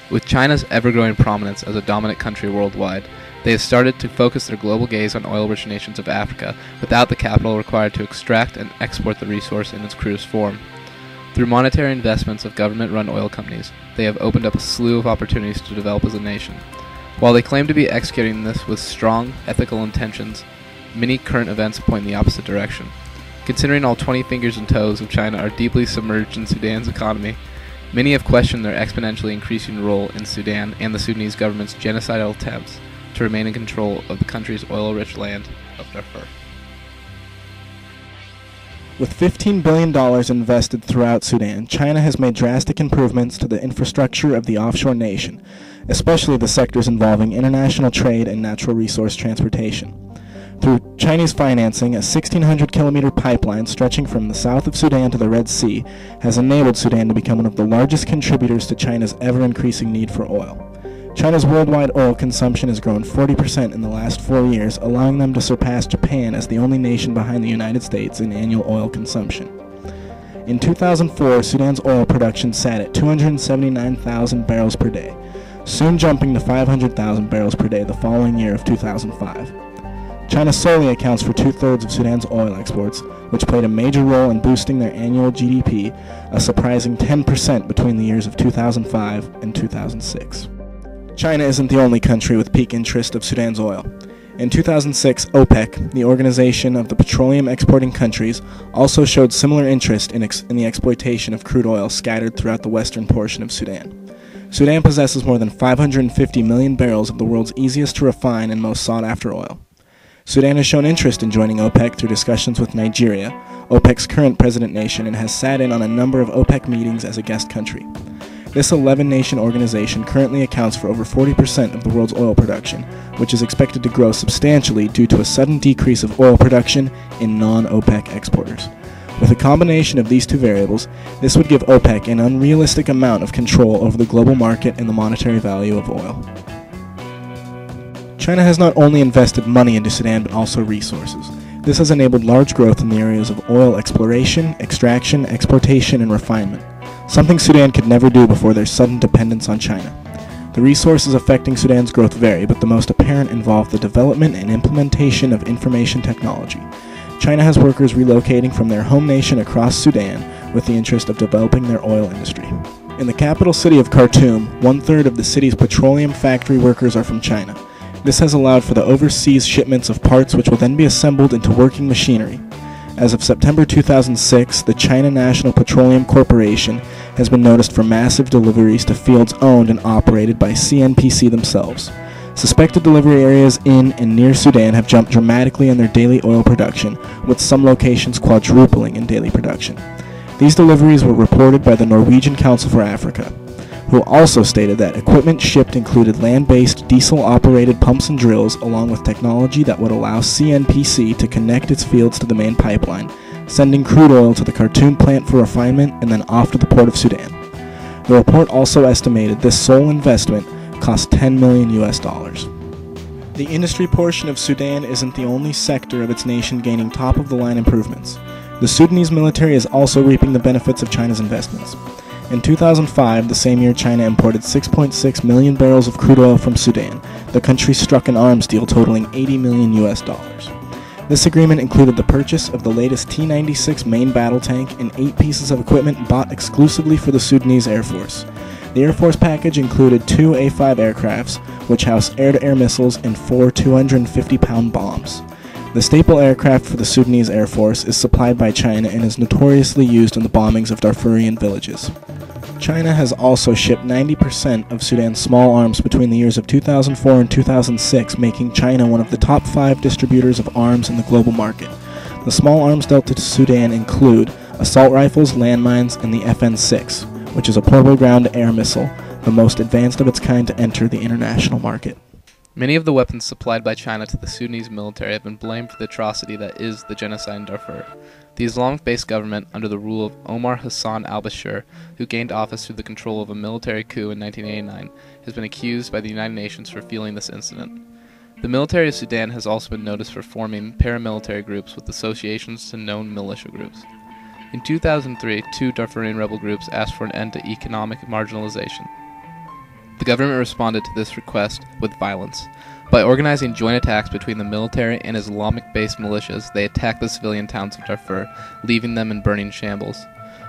With China's ever-growing prominence as a dominant country worldwide, they have started to focus their global gaze on oil-rich nations of Africa without the capital required to extract and export the resource in its crudest form. Through monetary investments of government-run oil companies, they have opened up a slew of opportunities to develop as a nation. While they claim to be executing this with strong ethical intentions, many current events point in the opposite direction. Considering all 20 fingers and toes of China are deeply submerged in Sudan's economy, many have questioned their exponentially increasing role in Sudan and the Sudanese government's genocidal attempts to remain in control of the country's oil-rich land of Darfur. With $15 billion invested throughout Sudan, China has made drastic improvements to the infrastructure of the offshore nation, especially the sectors involving international trade and natural resource transportation. Through Chinese financing, a 1,600-kilometer pipeline stretching from the south of Sudan to the Red Sea has enabled Sudan to become one of the largest contributors to China's ever-increasing need for oil. China's worldwide oil consumption has grown 40% in the last 4 years, allowing them to surpass Japan as the only nation behind the United States in annual oil consumption. In 2004, Sudan's oil production sat at 279,000 barrels per day, soon jumping to 500,000 barrels per day the following year of 2005. China solely accounts for 2/3 of Sudan's oil exports, which played a major role in boosting their annual GDP, a surprising 10% between the years of 2005 and 2006. China isn't the only country with peak interest of Sudan's oil. In 2006, OPEC, the Organization of the Petroleum Exporting Countries, also showed similar interest in the exploitation of crude oil scattered throughout the western portion of Sudan. Sudan possesses more than 550 million barrels of the world's easiest to refine and most sought-after oil. Sudan has shown interest in joining OPEC through discussions with Nigeria, OPEC's current president nation, and has sat in on a number of OPEC meetings as a guest country. This 11-nation organization currently accounts for over 40% of the world's oil production, which is expected to grow substantially due to a sudden decrease of oil production in non-OPEC exporters. With a combination of these two variables, this would give OPEC an unrealistic amount of control over the global market and the monetary value of oil. China has not only invested money into Sudan but also resources. This has enabled large growth in the areas of oil exploration, extraction, exportation, and refinement, something Sudan could never do before their sudden dependence on China. The resources affecting Sudan's growth vary, but the most apparent involve the development and implementation of information technology. China has workers relocating from their home nation across Sudan with the interest of developing their oil industry. In the capital city of Khartoum, 1/3 of the city's petroleum factory workers are from China. This has allowed for the overseas shipments of parts which will then be assembled into working machinery. As of September 2006, the China National Petroleum Corporation has been noticed for massive deliveries to fields owned and operated by CNPC themselves. Suspected delivery areas in and near Sudan have jumped dramatically in their daily oil production, with some locations quadrupling in daily production. These deliveries were reported by the Norwegian Council for Africa, who also stated that equipment shipped included land-based diesel-operated pumps and drills, along with technology that would allow CNPC to connect its fields to the main pipeline, sending crude oil to the Khartoum plant for refinement and then off to the port of Sudan. The report also estimated this sole investment cost $10 million. The industry portion of Sudan isn't the only sector of its nation gaining top-of-the-line improvements. The Sudanese military is also reaping the benefits of China's investments. In 2005, the same year China imported 6.6 million barrels of crude oil from Sudan, the country struck an arms deal totaling $80 million. This agreement included the purchase of the latest T-96 main battle tank and 8 pieces of equipment bought exclusively for the Sudanese Air Force. The Air Force package included 2 A-5 aircrafts, which housed air-to-air missiles and 4 250-pound bombs. The staple aircraft for the Sudanese Air Force is supplied by China and is notoriously used in the bombings of Darfurian villages. China has also shipped 90% of Sudan's small arms between the years of 2004 and 2006, making China one of the top 5 distributors of arms in the global market. The small arms dealt to Sudan include assault rifles, landmines, and the FN-6, which is a portable ground air missile, the most advanced of its kind to enter the international market. Many of the weapons supplied by China to the Sudanese military have been blamed for the atrocity that is the genocide in Darfur. The Islamic-based government, under the rule of Omar Hassan al-Bashir, who gained office through the control of a military coup in 1989, has been accused by the United Nations for fueling this incident. The military of Sudan has also been noticed for forming paramilitary groups with associations to known militia groups. In 2003, 2 Darfurian rebel groups asked for an end to economic marginalization. The government responded to this request with violence. By organizing joint attacks between the military and Islamic-based militias, they attacked the civilian towns of Darfur, leaving them in burning shambles.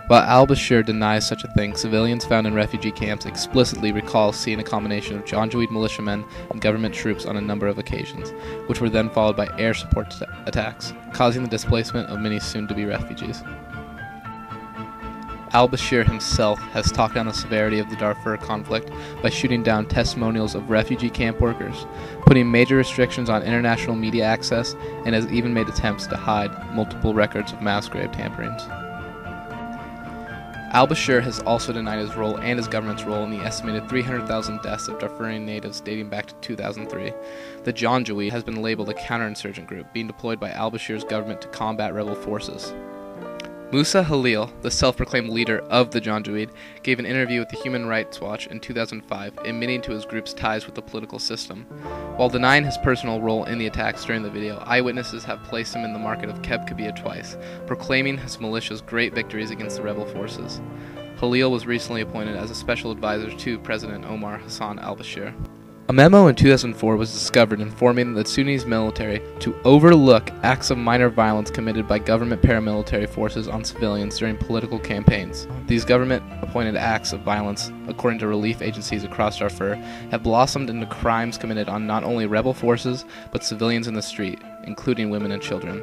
While al-Bashir denies such a thing, civilians found in refugee camps explicitly recall seeing a combination of Janjaweed militiamen and government troops on a number of occasions, which were then followed by air support attacks, causing the displacement of many soon-to-be refugees. Al-Bashir himself has talked down the severity of the Darfur conflict by shooting down testimonials of refugee camp workers, putting major restrictions on international media access, and has even made attempts to hide multiple records of mass grave tamperings. Al-Bashir has also denied his role and his government's role in the estimated 300,000 deaths of Darfurian natives dating back to 2003. The Janjaweed has been labeled a counterinsurgent group being deployed by al-Bashir's government to combat rebel forces. Musa Halil, the self-proclaimed leader of the Janjaweed, gave an interview with the Human Rights Watch in 2005, admitting to his group's ties with the political system. While denying his personal role in the attacks during the video, eyewitnesses have placed him in the market of Kebkabia twice, proclaiming his militia's great victories against the rebel forces. Halil was recently appointed as a special advisor to President Omar Hassan al-Bashir. A memo in 2004 was discovered informing the Sudanese military to overlook acts of minor violence committed by government paramilitary forces on civilians during political campaigns. These government-appointed acts of violence, according to relief agencies across Darfur, have blossomed into crimes committed on not only rebel forces, but civilians in the street, including women and children.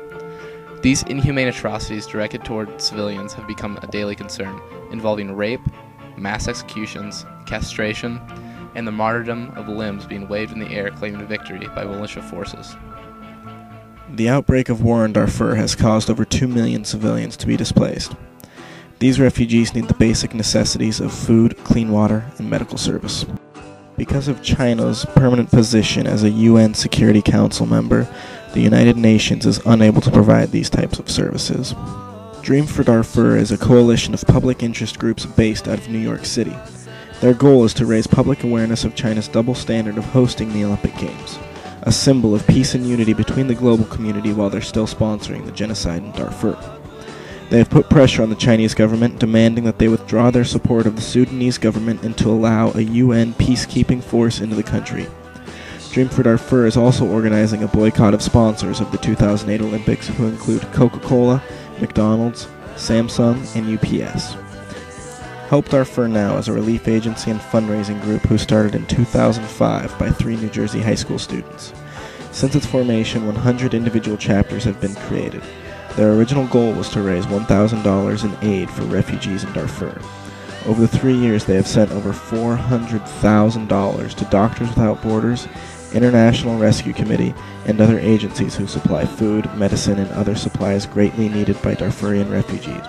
These inhumane atrocities directed toward civilians have become a daily concern, involving rape, mass executions, castration, and the martyrdom of limbs being waved in the air claiming victory by militia forces. The outbreak of war in Darfur has caused over 2 million civilians to be displaced. These refugees need the basic necessities of food, clean water, and medical service. Because of China's permanent position as a UN Security Council member, the United Nations is unable to provide these types of services. Dream for Darfur is a coalition of public interest groups based out of New York City. Their goal is to raise public awareness of China's double standard of hosting the Olympic Games, a symbol of peace and unity between the global community while they're still sponsoring the genocide in Darfur. They have put pressure on the Chinese government, demanding that they withdraw their support of the Sudanese government and to allow a UN peacekeeping force into the country. Dream for Darfur is also organizing a boycott of sponsors of the 2008 Olympics, who include Coca-Cola, McDonald's, Samsung, and UPS. Help Darfur Now is a relief agency and fundraising group who started in 2005 by 3 New Jersey high school students. Since its formation, 100 individual chapters have been created. Their original goal was to raise $1,000 in aid for refugees in Darfur. Over the 3 years, they have sent over $400,000 to Doctors Without Borders, International Rescue Committee, and other agencies who supply food, medicine, and other supplies greatly needed by Darfurian refugees.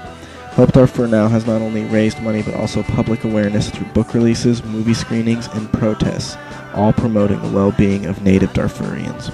Help Darfur Now has not only raised money but also public awareness through book releases, movie screenings, and protests, all promoting the well-being of native Darfurians.